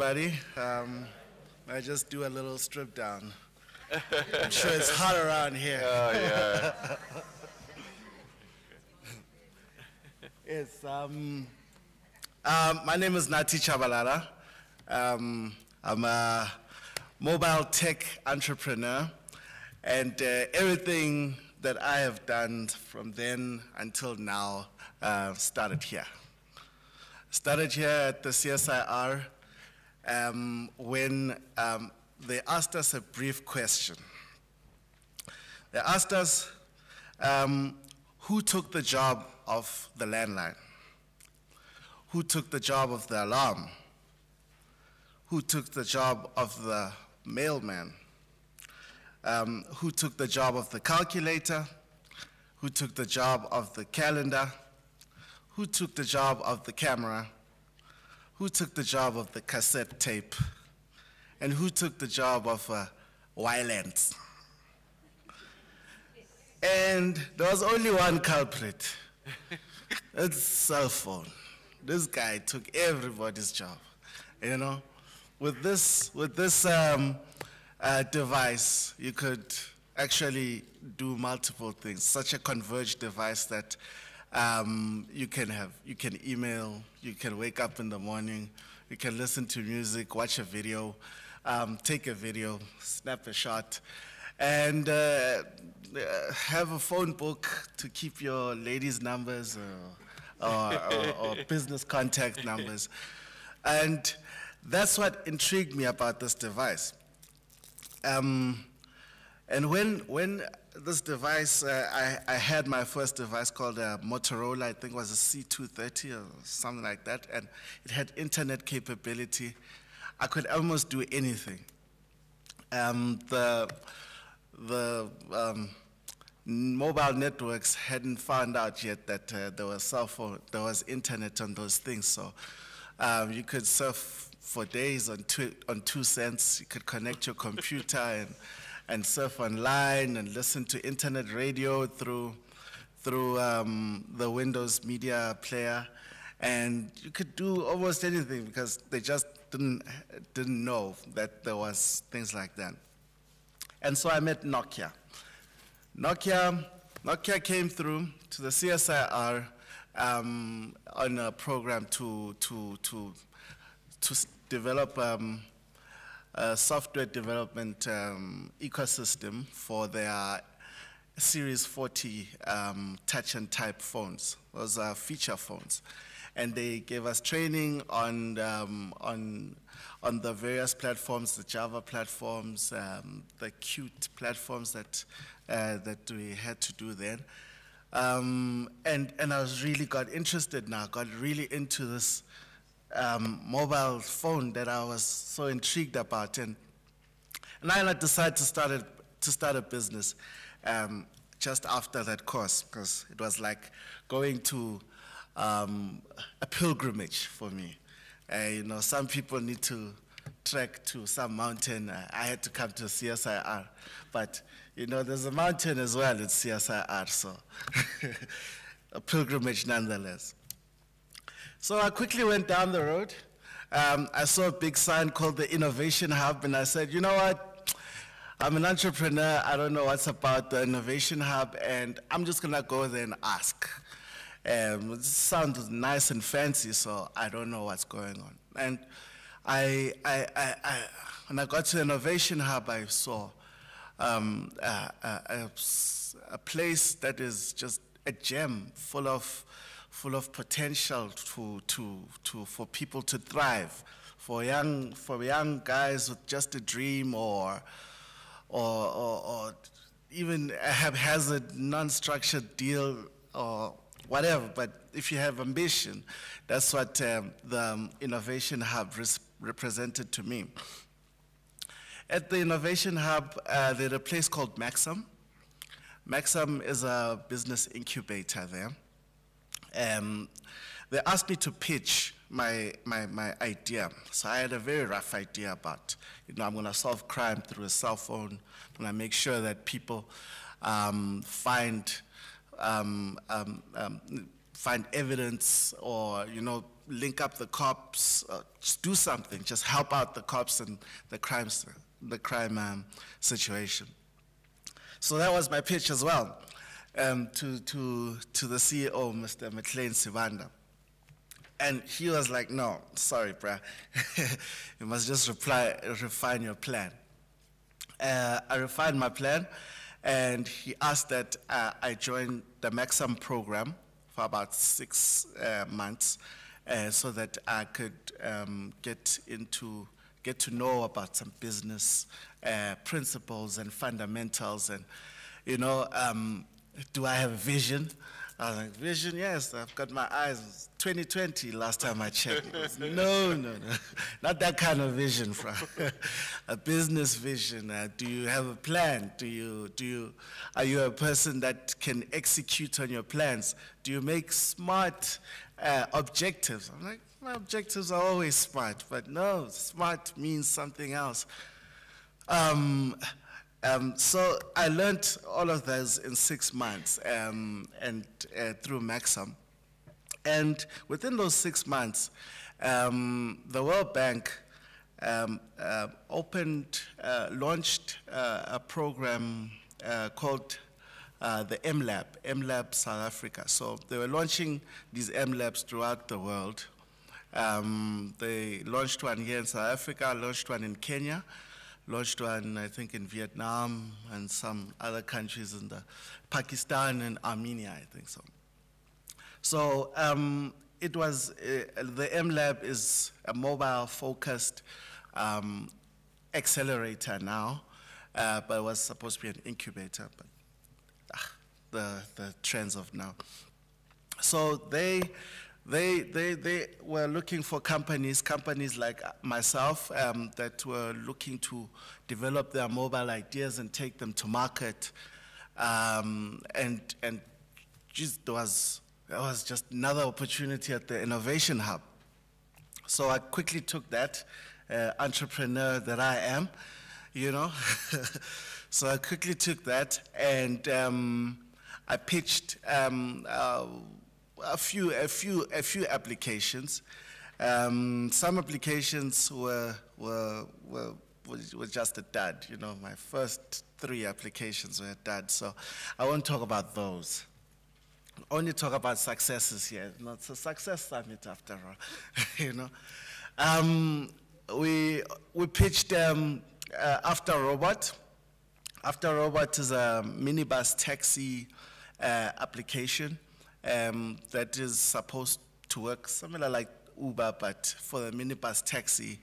everybody. I just do a little strip down. I'm sure it's hot around here. Oh, yeah. Yes. My name is Nathi Tshabalala. I'm a mobile tech entrepreneur, and everything that I have done from then until now started here. Started here at the CSIR when they asked us a brief question. They asked us who took the job of the landline? Who took the job of the alarm? Who took the job of the mailman? Who took the job of the calculator? Who took the job of the calendar? Who took the job of the camera? Who took the job of the cassette tape? And who took the job of Y-Lens? And there was only one culprit. It's cell phone. This guy took everybody's job, you know? With this device, you could actually do multiple things. Such a converged device that you can email, you can wake up in the morning, you can listen to music, watch a video, take a video, snap a shot, and have a phone book to keep your ladies' numbers or business contact numbers. And that's what intrigued me about this device. And when this device, I had my first device called a Motorola, I think it was a C230 or something like that, and it had internet capability. I could almost do anything. The mobile networks hadn't found out yet that there was cell phone, there was internet on those things, so you could surf for days on 2 cents. You could connect your computer and surf online and listen to internet radio through the Windows media player, and you could do almost anything because they just didn't know that there was things like that. And so I met Nokia. Nokia came through to the CSIR on a program to develop a software development ecosystem for their Series 40 touch and type phones. Those are feature phones. And they gave us training on the various platforms, the Java platforms, the Qt platforms that we had to do then. And I got interested now, got really into this mobile phone that I was so intrigued about, and I decided to start a business just after that course, because it was like going to a pilgrimage for me. You know, some people need to trek to some mountain. I had to come to CSIR, but you know, there's a mountain as well at CSIR, so a pilgrimage nonetheless. So I quickly went down the road. I saw a big sign called the Innovation Hub, and I said, you know what? I'm an entrepreneur. I don't know what's about the Innovation Hub, and I'm just going to go there and ask. It sounds nice and fancy, so I don't know what's going on. And when I got to the Innovation Hub, I saw a place that is just a gem full of potential for people to thrive, for young guys with just a dream or even a haphazard, non-structured deal or whatever. But if you have ambition, that's what the Innovation Hub represented to me. At the Innovation Hub, there's a place called Maxim. Maxim is a business incubator there. They asked me to pitch my idea. So I had a very rough idea about, you know, I'm going to solve crime through a cell phone. I'm going to make sure find find evidence or, link up the cops, just do something, just help out the cops and the crime situation. So that was my pitch as well to the CEO, Mr. McLean Sibanda. And he was like, no, sorry, bruh. You must just refine your plan. I refined my plan, and he asked that I join the Maxim program for about 6 months so that I could get to know about some business principles and fundamentals and, do I have a vision? I was like, vision, yes, I've got my eyes. 2020 last time I checked. No, not that kind of vision, a business vision. Do you have a plan? Are you a person that can execute on your plans? Do you make smart objectives? I'm like, my objectives are always smart, but no, smart means something else. So I learned all of those in 6 months and through Maxim. And within those 6 months, the World Bank launched a program called the M-Lab South Africa. So they were launching these M-Labs throughout the world. They launched one here in South Africa, launched one in Kenya, launched one, I think, in Vietnam and some other countries in Pakistan and Armenia, I think so. So it was, the M-Lab is a mobile-focused accelerator now, but it was supposed to be an incubator, but the trends of now. So they were looking for companies like myself that were looking to develop their mobile ideas and take them to market. And just, there was just another opportunity at the Innovation Hub. So I quickly took that, entrepreneur that I am, So I quickly took that and I pitched a few applications. Some applications were just a dud. My first 3 applications were a dud. So I won't talk about those. Only talk about successes here. Not a success summit after all. We pitched After Robot. After Robot is a minibus taxi application. That is supposed to work similar like Uber, but for the minibus taxi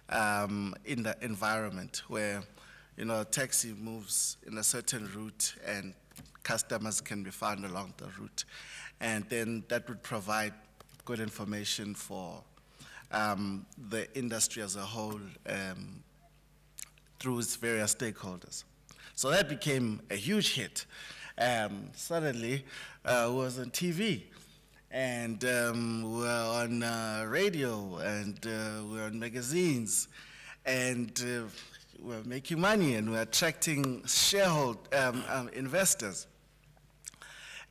in the environment where, a taxi moves in a certain route and customers can be found along the route. And then that would provide good information for the industry as a whole through its various stakeholders. So that became a huge hit. Suddenly, was on TV, and we were on radio, and we were on magazines, and we were making money, and we were attracting investors.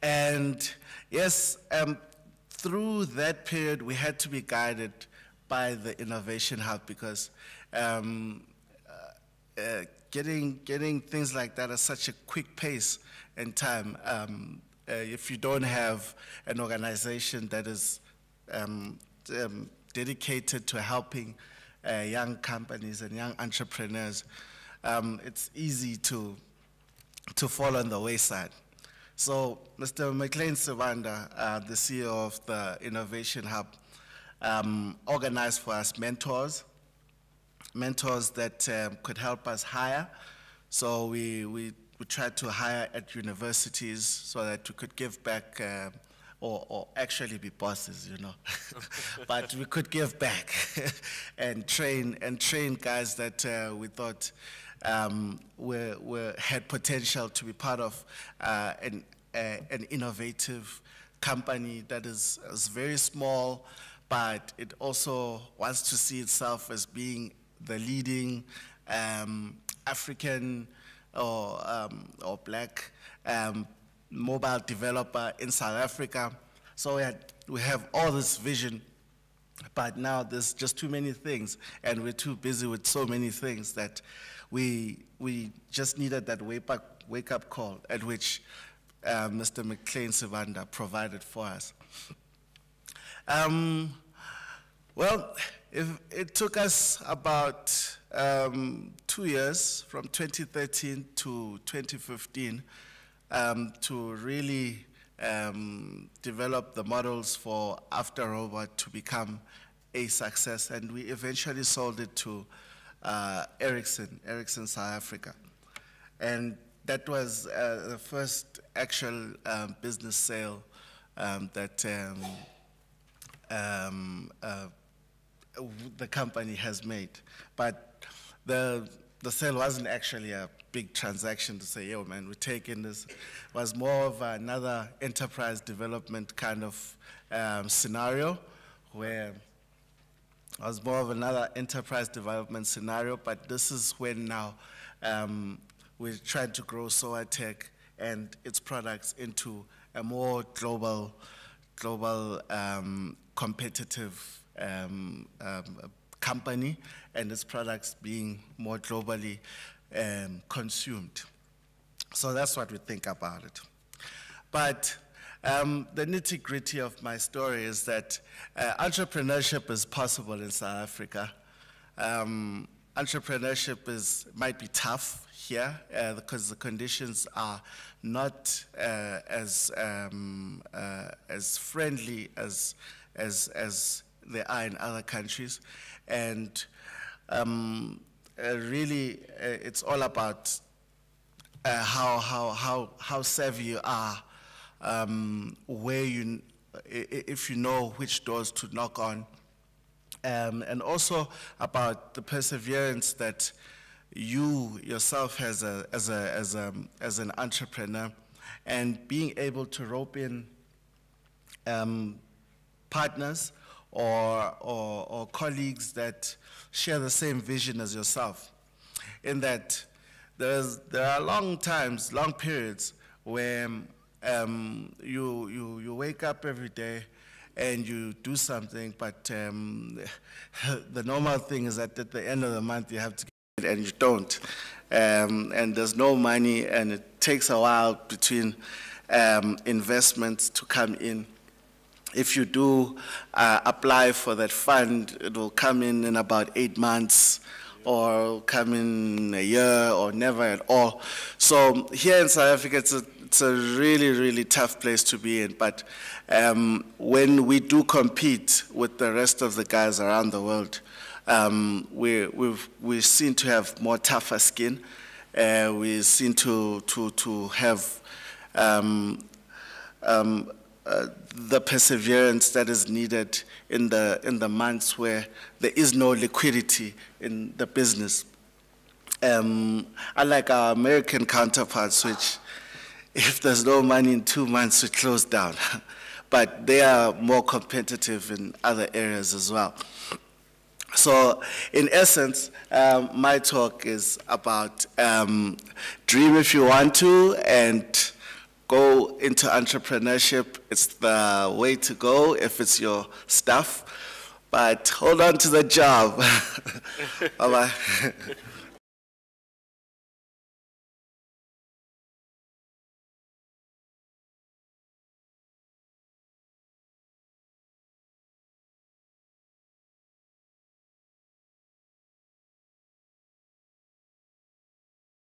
And yes, through that period, we had to be guided by the Innovation Hub because getting things like that at such a quick pace and time, if you don't have an organization that is dedicated to helping young companies and young entrepreneurs, it's easy to fall on the wayside. So Mr. McLean Sibanda, the CEO of the Innovation Hub, organized for us mentors that could help us hire. So we tried to hire at universities so that we could give back or actually be bosses, but we could give back and train guys that we thought had potential to be part of an innovative company that is very small, but it also wants to see itself as being the leading African or black mobile developer in South Africa, So we have all this vision, but now there's just too many things, and we're too busy with so many things that we just needed that wake-up call, at which Mr. McLean Sivanda provided for us. Well, it took us about 2 years, from 2013 to 2015, to really develop the models for After Robot to become a success, and we eventually sold it to Ericsson South Africa. And that was the first actual business sale that the company has made. But the sale wasn't actually a big transaction to say, yo, man, we're taking this. It was more of another enterprise development kind of scenario, where it was more of another enterprise development scenario, but this is when now we're trying to grow Soatech and its products into a more global competitive company, and its products being more globally consumed. So that's what we think about it. But the nitty-gritty of my story is that entrepreneurship is possible in South Africa. Entrepreneurship might be tough here because the conditions are not as friendly as they are in other countries, and really it's all about how savvy you are, if you know which doors to knock on, and also about the perseverance that you yourself as an entrepreneur, and being able to rope in partners or colleagues that share the same vision as yourself. In that there are long periods where you wake up every day and you do something, but the normal thing is that at the end of the month you have to get it, and you don't. And there's no money, and it takes a while between investments to come in. If you do apply for that fund, it will come in about 8 months, or come in a year, or never at all. So here in South Africa, it's a really, really tough place to be in. But when we do compete with the rest of the guys around the world, we seem to have more tougher skin. We seem to have the perseverance that is needed in the months where there is no liquidity in the business. Unlike our American counterparts, which if there's no money in 2 months, we close down. But they are more competitive in other areas as well. So in essence, my talk is about dream if you want to, and go into entrepreneurship. It's the way to go if it's your stuff, but hold on to the job. Bye-bye.